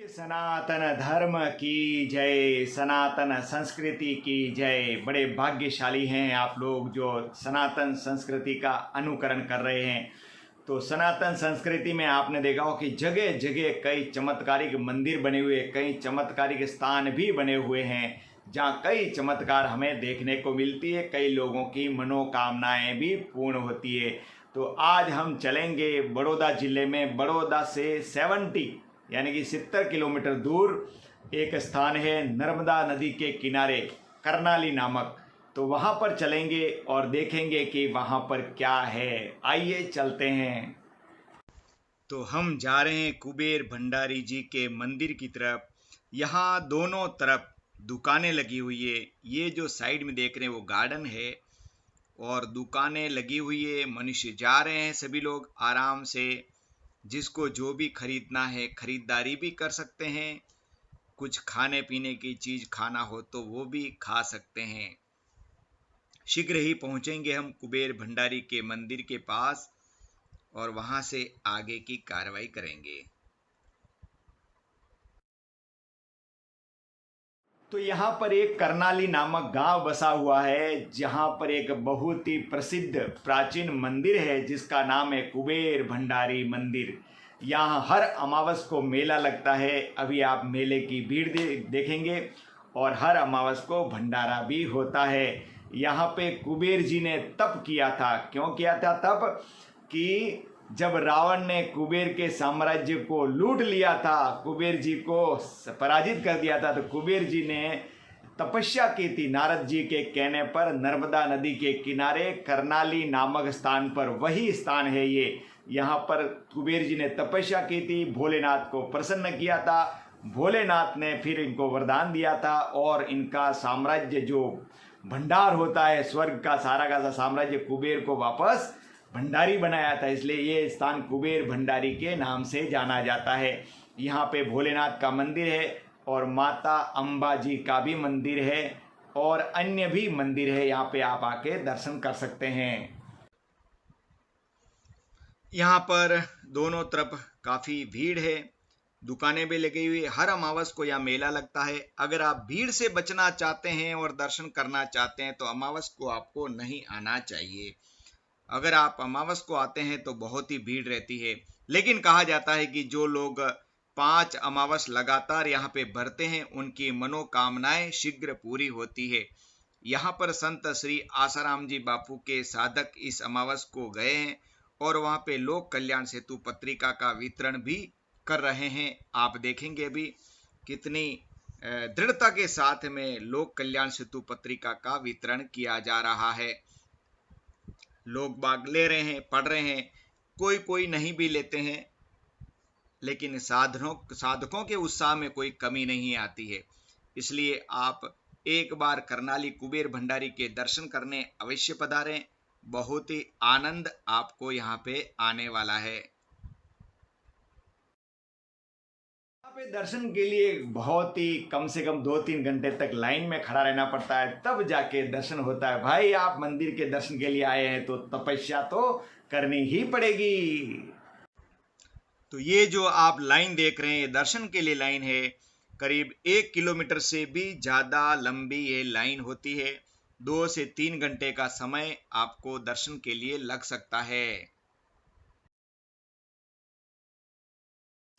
सनातन धर्म की जय, सनातन संस्कृति की जय। बड़े भाग्यशाली हैं आप लोग जो सनातन संस्कृति का अनुकरण कर रहे हैं। तो सनातन संस्कृति में आपने देखा हो कि जगह जगह कई चमत्कारिक मंदिर बने हुए, कई चमत्कारिक स्थान भी बने हुए हैं जहाँ कई चमत्कार हमें देखने को मिलती है, कई लोगों की मनोकामनाएं भी पूर्ण होती है। तो आज हम चलेंगे बड़ौदा जिले में, बड़ौदा से 70 यानी कि 70 किलोमीटर दूर एक स्थान है नर्मदा नदी के किनारे, करनाली नामक। तो वहाँ पर चलेंगे और देखेंगे कि वहाँ पर क्या है। आइए चलते हैं। तो हम जा रहे हैं कुबेर भंडारी जी के मंदिर की तरफ। यहाँ दोनों तरफ दुकानें लगी हुई है। ये जो साइड में देख रहे हैं वो गार्डन है और दुकानें लगी हुई है। मनुष्य जा रहे हैं, सभी लोग आराम से। जिसको जो भी खरीदना है खरीदारी भी कर सकते हैं। कुछ खाने पीने की चीज खाना हो तो वो भी खा सकते हैं। शीघ्र ही पहुंचेंगे हम कुबेर भंडारी के मंदिर के पास और वहां से आगे की कार्रवाई करेंगे। तो यहाँ पर एक करनाली नामक गांव बसा हुआ है जहाँ पर एक बहुत ही प्रसिद्ध प्राचीन मंदिर है जिसका नाम है कुबेर भंडारी मंदिर। यहाँ हर अमावस को मेला लगता है। अभी आप मेले की भीड़ देखेंगे और हर अमावस को भंडारा भी होता है। यहाँ पे कुबेर जी ने तप किया था। क्यों किया था तप? कि जब रावण ने कुबेर के साम्राज्य को लूट लिया था, कुबेर जी को पराजित कर दिया था, तो कुबेर जी ने तपस्या की थी नारद जी के कहने पर नर्मदा नदी के किनारे करनाली नामक स्थान पर। वही स्थान है ये। यहाँ पर कुबेर जी ने तपस्या की थी, भोलेनाथ को प्रसन्न किया था। भोलेनाथ ने फिर इनको वरदान दिया था और इनका साम्राज्य जो भंडार होता है, स्वर्ग का सारा का साम्राज्य, कुबेर को वापस भंडारी बनाया था। इसलिए ये स्थान कुबेर भंडारी के नाम से जाना जाता है। यहाँ पे भोलेनाथ का मंदिर है और माता अम्बा जी का भी मंदिर है और अन्य भी मंदिर है। यहाँ पे आप आके दर्शन कर सकते हैं। यहाँ पर दोनों तरफ काफ़ी भीड़ है, दुकानें भी लगी हुई। हर अमावस को यहाँ मेला लगता है। अगर आप भीड़ से बचना चाहते हैं और दर्शन करना चाहते हैं तो अमावस को आपको नहीं आना चाहिए। अगर आप अमावस को आते हैं तो बहुत ही भीड़ रहती है। लेकिन कहा जाता है कि जो लोग 5 अमावस लगातार यहाँ पे भरते हैं उनकी मनोकामनाएं शीघ्र पूरी होती है। यहाँ पर संत श्री आसाराम जी बापू के साधक इस अमावस को गए हैं और वहाँ पे लोक कल्याण सेतु पत्रिका का वितरण भी कर रहे हैं। आप देखेंगे अभी कितनी दृढ़ता के साथ में लोक कल्याण सेतु पत्रिका का वितरण किया जा रहा है। लोग बाग ले रहे हैं, पढ़ रहे हैं, कोई कोई नहीं भी लेते हैं, लेकिन साधकों के उत्साह में कोई कमी नहीं आती है। इसलिए आप एक बार करनाली कुबेर भंडारी के दर्शन करने अवश्य पधारें। बहुत ही आनंद आपको यहाँ पे आने वाला है। यहाँ पे दर्शन के लिए बहुत ही कम से कम 2-3 घंटे तक लाइन में खड़ा रहना पड़ता है, तब जाके दर्शन होता है। भाई आप मंदिर के दर्शन के लिए आए हैं तो तपस्या तो करनी ही पड़ेगी। तो ये जो आप लाइन देख रहे हैं दर्शन के लिए लाइन है। करीब 1 किलोमीटर से भी ज्यादा लंबी ये लाइन होती है। 2 से 3 घंटे का समय आपको दर्शन के लिए लग सकता है।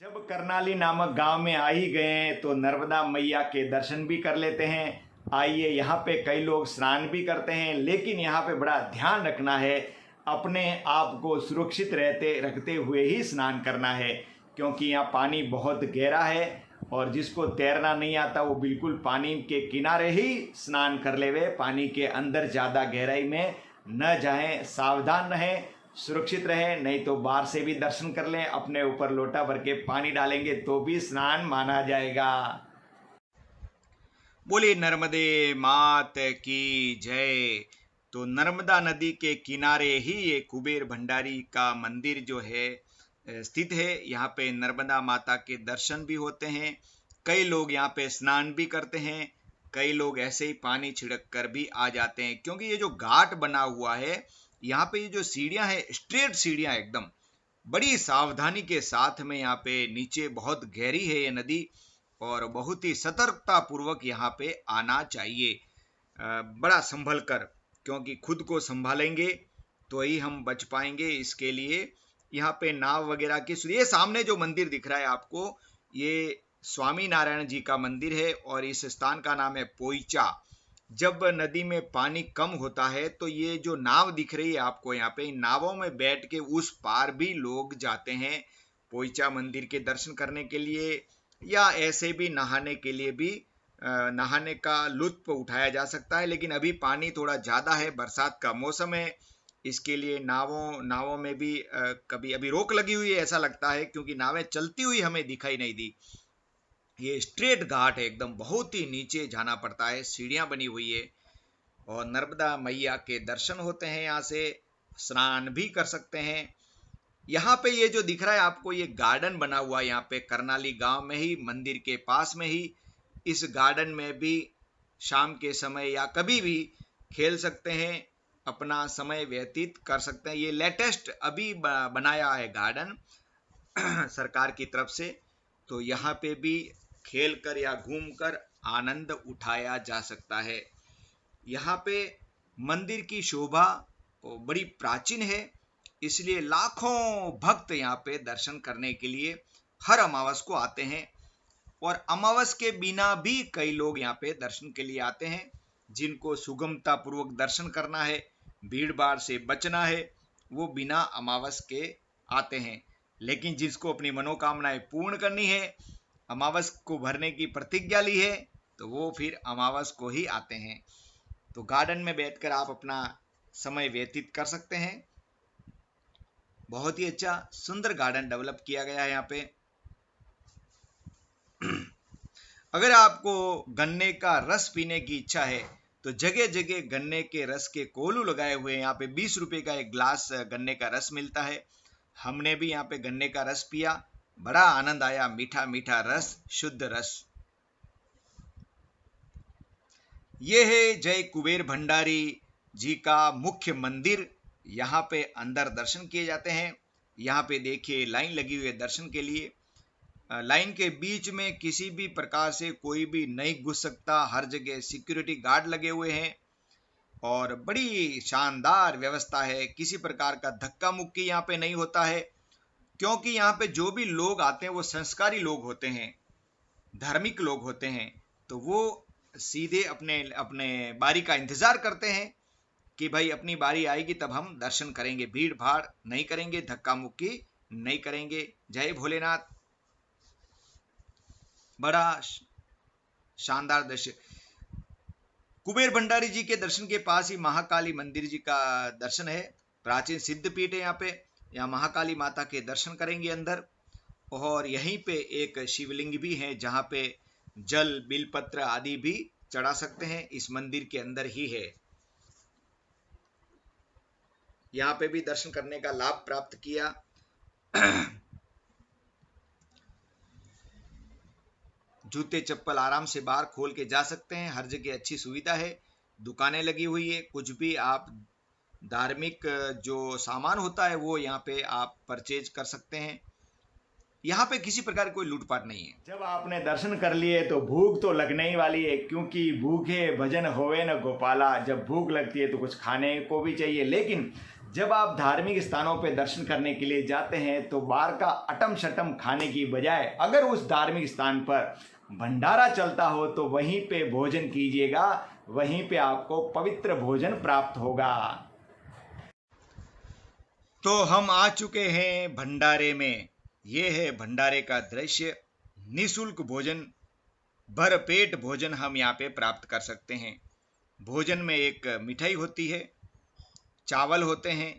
जब करनाली नामक गांव में आ ही गए तो नर्मदा मैया के दर्शन भी कर लेते हैं। आइए, यहाँ पे कई लोग स्नान भी करते हैं, लेकिन यहाँ पे बड़ा ध्यान रखना है, अपने आप को सुरक्षित रखते हुए ही स्नान करना है। क्योंकि यहाँ पानी बहुत गहरा है और जिसको तैरना नहीं आता वो बिल्कुल पानी के किनारे ही स्नान कर लेवे, पानी के अंदर ज़्यादा गहराई में न जाएं। सावधान रहें, सुरक्षित रहे, नहीं तो बाहर से भी दर्शन कर लें। अपने ऊपर लोटा भर के पानी डालेंगे तो भी स्नान माना जाएगा। बोलिए नर्मदे मात की जय। तो नर्मदा नदी के किनारे ही ये कुबेर भंडारी का मंदिर जो है स्थित है। यहाँ पे नर्मदा माता के दर्शन भी होते हैं। कई लोग यहाँ पे स्नान भी करते हैं, कई लोग ऐसे ही पानी छिड़क कर भी आ जाते हैं। क्योंकि ये जो घाट बना हुआ है यहाँ पे, ये जो सीढ़ियां है स्ट्रेट सीढ़ियां एकदम, बड़ी सावधानी के साथ में यहाँ पे, नीचे बहुत गहरी है ये नदी और बहुत ही सतर्कता पूर्वक यहाँ पे आना चाहिए, बड़ा संभल कर, क्योंकि खुद को संभालेंगे तो ही हम बच पाएंगे। इसके लिए यहाँ पे नाव वगैरह की, ये सामने जो मंदिर दिख रहा है आपको, ये स्वामी नारायण जी का मंदिर है और इस स्थान का नाम है पोईचा। जब नदी में पानी कम होता है तो ये जो नाव दिख रही है आपको यहाँ पे, इन नावों में बैठ के उस पार भी लोग जाते हैं पोईचा मंदिर के दर्शन करने के लिए, या ऐसे भी नहाने के लिए भी, नहाने का लुत्फ उठाया जा सकता है। लेकिन अभी पानी थोड़ा ज्यादा है, बरसात का मौसम है, इसके लिए नावों में भी कभी अभी रोक लगी हुई है ऐसा लगता है, क्योंकि नावें चलती हुई हमें दिखाई नहीं दी। ये स्ट्रेट घाट है एकदम, बहुत ही नीचे जाना पड़ता है, सीढ़ियां बनी हुई है और नर्मदा मैया के दर्शन होते हैं, यहाँ से स्नान भी कर सकते हैं। यहाँ पे ये जो दिख रहा है आपको, ये गार्डन बना हुआ है यहाँ पे करनाली गांव में ही, मंदिर के पास में ही। इस गार्डन में भी शाम के समय या कभी भी खेल सकते हैं, अपना समय व्यतीत कर सकते हैं। ये लेटेस्ट अभी बनाया है गार्डन सरकार की तरफ से, तो यहाँ पे भी खेल कर या घूम कर आनंद उठाया जा सकता है। यहाँ पे मंदिर की शोभा बड़ी प्राचीन है, इसलिए लाखों भक्त यहाँ पे दर्शन करने के लिए हर अमावस को आते हैं, और अमावस के बिना भी कई लोग यहाँ पे दर्शन के लिए आते हैं। जिनको सुगमता पूर्वक दर्शन करना है, भीड़ भाड़ से बचना है, वो बिना अमावस के आते हैं। लेकिन जिसको अपनी मनोकामनाएं पूर्ण करनी है, अमावस को भरने की प्रतिज्ञा ली है, तो वो फिर अमावस को ही आते हैं। तो गार्डन में बैठकर आप अपना समय व्यतीत कर सकते हैं। बहुत ही अच्छा सुंदर गार्डन डेवलप किया गया है यहाँ पे। अगर आपको गन्ने का रस पीने की इच्छा है तो जगह जगह गन्ने के रस के कोलू लगाए हुए हैं। यहाँ पे 20 रुपए का एक ग्लास गन्ने का रस मिलता है। हमने भी यहाँ पे गन्ने का रस पिया, बड़ा आनंद आया, मीठा मीठा रस, शुद्ध रस। ये है जय कुबेर भंडारी जी का मुख्य मंदिर। यहाँ पे अंदर दर्शन किए जाते हैं। यहाँ पे देखिए लाइन लगी हुई है दर्शन के लिए। लाइन के बीच में किसी भी प्रकार से कोई भी नहीं घुस सकता, हर जगह सिक्योरिटी गार्ड लगे हुए हैं और बड़ी शानदार व्यवस्था है। किसी प्रकार का धक्का मुक्की यहाँ पे नहीं होता है, क्योंकि यहाँ पे जो भी लोग आते हैं वो संस्कारी लोग होते हैं, धार्मिक लोग होते हैं, तो वो सीधे अपने अपने बारी का इंतजार करते हैं कि भाई अपनी बारी आएगी तब हम दर्शन करेंगे, भीड़ भाड़ नहीं करेंगे, धक्का मुक्की नहीं करेंगे। जय भोलेनाथ। बड़ा शानदार दृश्य। कुबेर भंडारी जी के दर्शन के पास ही महाकाली मंदिर जी का दर्शन है, प्राचीन सिद्ध पीठ है यहाँ पे। यहाँ महाकाली माता के दर्शन करेंगे अंदर, और यहीं पे एक शिवलिंग भी है जहाँ पे जल बिलपत्र आदि भी चढ़ा सकते हैं, इस मंदिर के अंदर ही है। यहाँ पे भी दर्शन करने का लाभ प्राप्त किया। जूते चप्पल आराम से बाहर खोल के जा सकते हैं, हर जगह अच्छी सुविधा है, दुकानें लगी हुई है, कुछ भी आप धार्मिक जो सामान होता है वो यहाँ पे आप परचेज कर सकते हैं। यहाँ पे किसी प्रकार की कोई लूटपाट नहीं है। जब आपने दर्शन कर लिए तो भूख तो लगने ही वाली है, क्योंकि भूखे भजन होवे न गोपाला। जब भूख लगती है तो कुछ खाने को भी चाहिए। लेकिन जब आप धार्मिक स्थानों पे दर्शन करने के लिए जाते हैं तो बाहर का अटम शटम खाने की बजाय अगर उस धार्मिक स्थान पर भंडारा चलता हो तो वहीं पे भोजन कीजिएगा, वहीं पे आपको पवित्र भोजन प्राप्त होगा। तो हम आ चुके हैं भंडारे में। ये है भंडारे का दृश्य। निःशुल्क भोजन, भरपेट भोजन हम यहाँ पे प्राप्त कर सकते हैं। भोजन में एक मिठाई होती है, चावल होते हैं,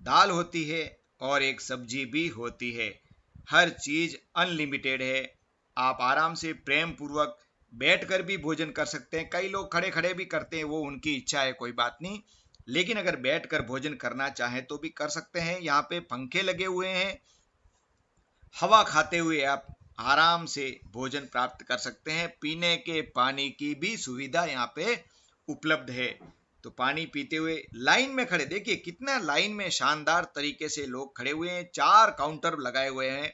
दाल होती है और एक सब्जी भी होती है। हर चीज अनलिमिटेड है। आप आराम से प्रेम पूर्वक बैठकर भी भोजन कर सकते हैं। कई लोग खड़े खड़े भी करते हैं, वो उनकी इच्छा है, कोई बात नहीं। लेकिन अगर बैठकर भोजन करना चाहें तो भी कर सकते हैं। यहाँ पे पंखे लगे हुए हैं, हवा खाते हुए आप आराम से भोजन प्राप्त कर सकते हैं। पीने के पानी की भी सुविधा यहाँ पे उपलब्ध है। तो पानी पीते हुए लाइन में खड़े, देखिए कितना लाइन में शानदार तरीके से लोग खड़े हुए हैं, 4 काउंटर लगाए हुए हैं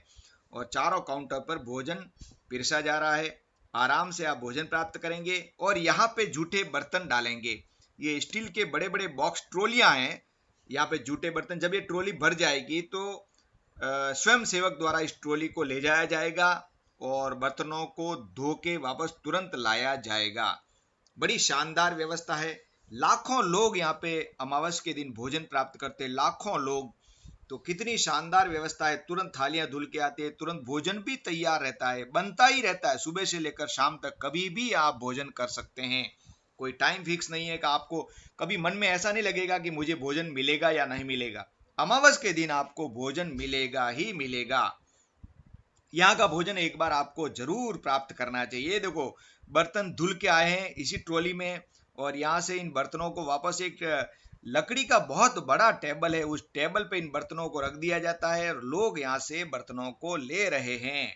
और चारों काउंटर पर भोजन पिरसा जा रहा है। आराम से आप भोजन प्राप्त करेंगे और यहाँ पे जूठे बर्तन डालेंगे। ये स्टील के बड़े बड़े बॉक्स ट्रोलियां हैं, यहाँ पे जूठे बर्तन, जब ये ट्रोली भर जाएगी तो स्वयं सेवक द्वारा इस ट्रोली को ले जाया जाएगा और बर्तनों को धो के वापस तुरंत लाया जाएगा। बड़ी शानदार व्यवस्था है। लाखों लोग यहाँ पे अमावस के दिन भोजन प्राप्त करते हैं, लाखों लोग। तो कितनी शानदार व्यवस्था है, तुरंत थालियां धुल के आते हैं, तुरंत भोजन भी तैयार रहता है, बनता ही रहता है, सुबह से लेकर शाम तक कभी भी आप भोजन कर सकते हैं। कोई टाइम फिक्स नहीं है कि आपको कभी मन में ऐसा नहीं लगेगा कि मुझे भोजन मिलेगा या नहीं मिलेगा। अमावस के दिन आपको भोजन मिलेगा ही मिलेगा। यहाँ का भोजन एक बार आपको जरूर प्राप्त करना चाहिए। देखो बर्तन धुल के आए हैं इसी ट्रॉली में और यहाँ से इन बर्तनों को वापस एक लकड़ी का बहुत बड़ा टेबल है, उस टेबल पे इन बर्तनों को रख दिया जाता है और लोग यहाँ से बर्तनों को ले रहे हैं।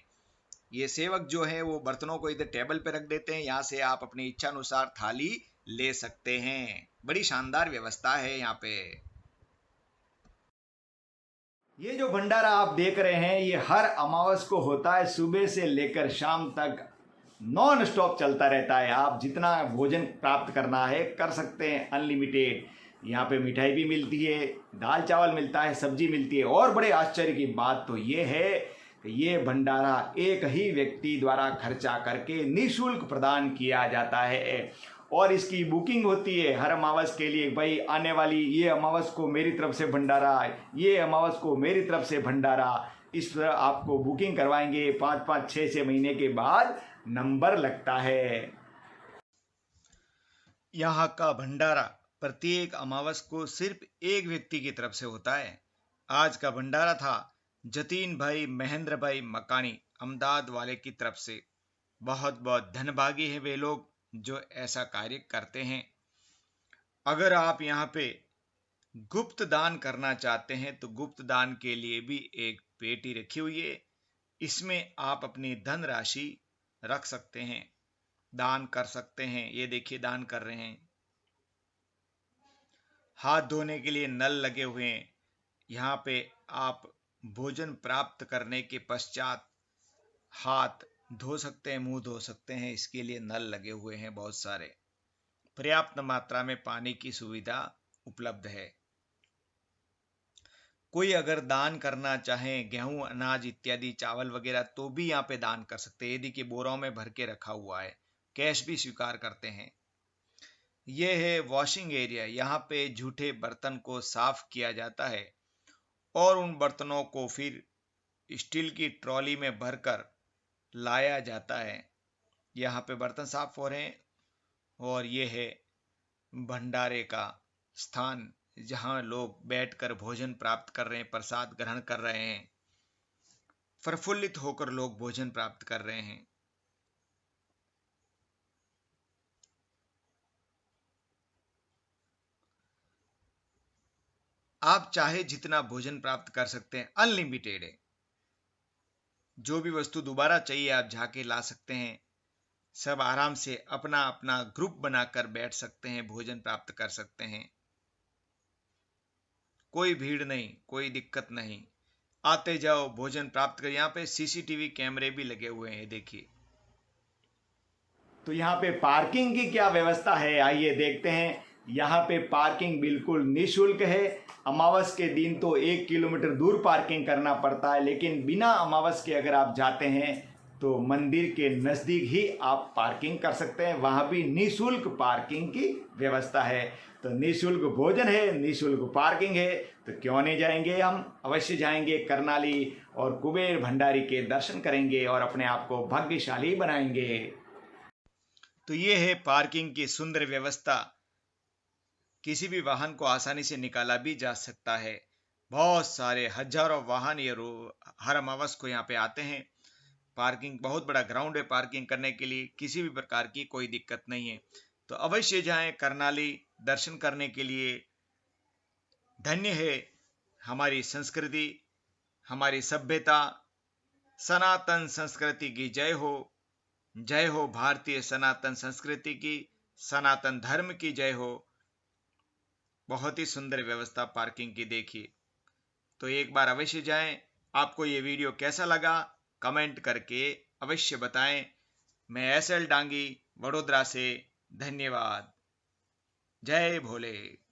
ये सेवक जो है वो बर्तनों को इधर टेबल पे रख देते हैं, यहाँ से आप अपनी इच्छा अनुसार थाली ले सकते हैं। बड़ी शानदार व्यवस्था है यहाँ पे। ये जो भंडारा आप देख रहे हैं ये हर अमावस को होता है, सुबह से लेकर शाम तक नॉन स्टॉप चलता रहता है। आप जितना भोजन प्राप्त करना है कर सकते हैं, अनलिमिटेड। यहाँ पे मिठाई भी मिलती है, दाल चावल मिलता है, सब्जी मिलती है। और बड़े आश्चर्य की बात तो ये है कि ये भंडारा एक ही व्यक्ति द्वारा खर्चा करके निःशुल्क प्रदान किया जाता है और इसकी बुकिंग होती है हर अमावस के लिए। भाई आने वाली ये अमावस को मेरी तरफ से भंडारा, ये अमावस को मेरी तरफ से भंडारा, इस तरह आपको बुकिंग करवाएंगे। 5-5, 6-6 महीने के बाद नंबर लगता है। यहाँ का भंडारा प्रत्येक अमावस को सिर्फ एक व्यक्ति की तरफ से होता है। आज का भंडारा था जतीन भाई महेंद्र भाई मकानी अमदाद वाले की तरफ से। बहुत बहुत धनभागी है वे लोग जो ऐसा कार्य करते हैं। अगर आप यहाँ पे गुप्त दान करना चाहते हैं तो गुप्त दान के लिए भी एक पेटी रखी हुई है, इसमें आप अपनी धन राशि रख सकते हैं, दान कर सकते हैं। ये देखिए दान कर रहे हैं। हाथ धोने के लिए नल लगे हुए हैं, यहाँ पे आप भोजन प्राप्त करने के पश्चात हाथ धो सकते हैं, मुंह धो सकते हैं, इसके लिए नल लगे हुए हैं बहुत सारे। पर्याप्त मात्रा में पानी की सुविधा उपलब्ध है। कोई अगर दान करना चाहे गेहूं अनाज इत्यादि चावल वगैरह तो भी यहाँ पे दान कर सकते हैं। ये देखिए बोरों में भर के रखा हुआ है, कैश भी स्वीकार करते हैं। ये है वॉशिंग एरिया, यहाँ पे झूठे बर्तन को साफ किया जाता है और उन बर्तनों को फिर स्टील की ट्रॉली में भरकर लाया जाता है। यहाँ पे बर्तन साफ हो रहे हैं और ये है भंडारे का स्थान जहाँ लोग बैठकर भोजन प्राप्त कर रहे हैं, प्रसाद ग्रहण कर रहे हैं, प्रफुल्लित होकर लोग भोजन प्राप्त कर रहे हैं। आप चाहे जितना भोजन प्राप्त कर सकते हैं, अनलिमिटेड है। जो भी वस्तु दोबारा चाहिए आप जाके ला सकते हैं। सब आराम से अपना अपना ग्रुप बनाकर बैठ सकते हैं, भोजन प्राप्त कर सकते हैं। कोई भीड़ नहीं, कोई दिक्कत नहीं, आते जाओ भोजन प्राप्त कर। यहाँ पे सीसीटीवी कैमरे भी लगे हुए हैं, देखिए। तो यहाँ पे पार्किंग की क्या व्यवस्था है आइए देखते हैं। यहाँ पे पार्किंग बिल्कुल निःशुल्क है। अमावस के दिन तो 1 किलोमीटर दूर पार्किंग करना पड़ता है, लेकिन बिना अमावस के अगर आप जाते हैं तो मंदिर के नज़दीक ही आप पार्किंग कर सकते हैं। वहाँ भी निःशुल्क पार्किंग की व्यवस्था है। तो निःशुल्क भोजन है, निःशुल्क पार्किंग है, तो क्यों नहीं जाएंगे, हम अवश्य जाएंगे। करनाली और कुबेर भंडारी के दर्शन करेंगे और अपने आप को भाग्यशाली बनाएंगे। तो ये है पार्किंग की सुंदर व्यवस्था। किसी भी वाहन को आसानी से निकाला भी जा सकता है। बहुत सारे हजारों वाहन ये हर अमावस को यहाँ पे आते हैं। पार्किंग बहुत बड़ा ग्राउंड है पार्किंग करने के लिए, किसी भी प्रकार की कोई दिक्कत नहीं है। तो अवश्य जाएं करनाली दर्शन करने के लिए। धन्य है हमारी संस्कृति, हमारी सभ्यता। सनातन संस्कृति की जय हो। जय हो भारतीय सनातन संस्कृति की, सनातन धर्म की जय हो। बहुत ही सुंदर व्यवस्था पार्किंग की देखिए। तो एक बार अवश्य जाएं। आपको ये वीडियो कैसा लगा कमेंट करके अवश्य बताएं। मैं एस एल डांगी वडोदरा से, धन्यवाद। जय भोले।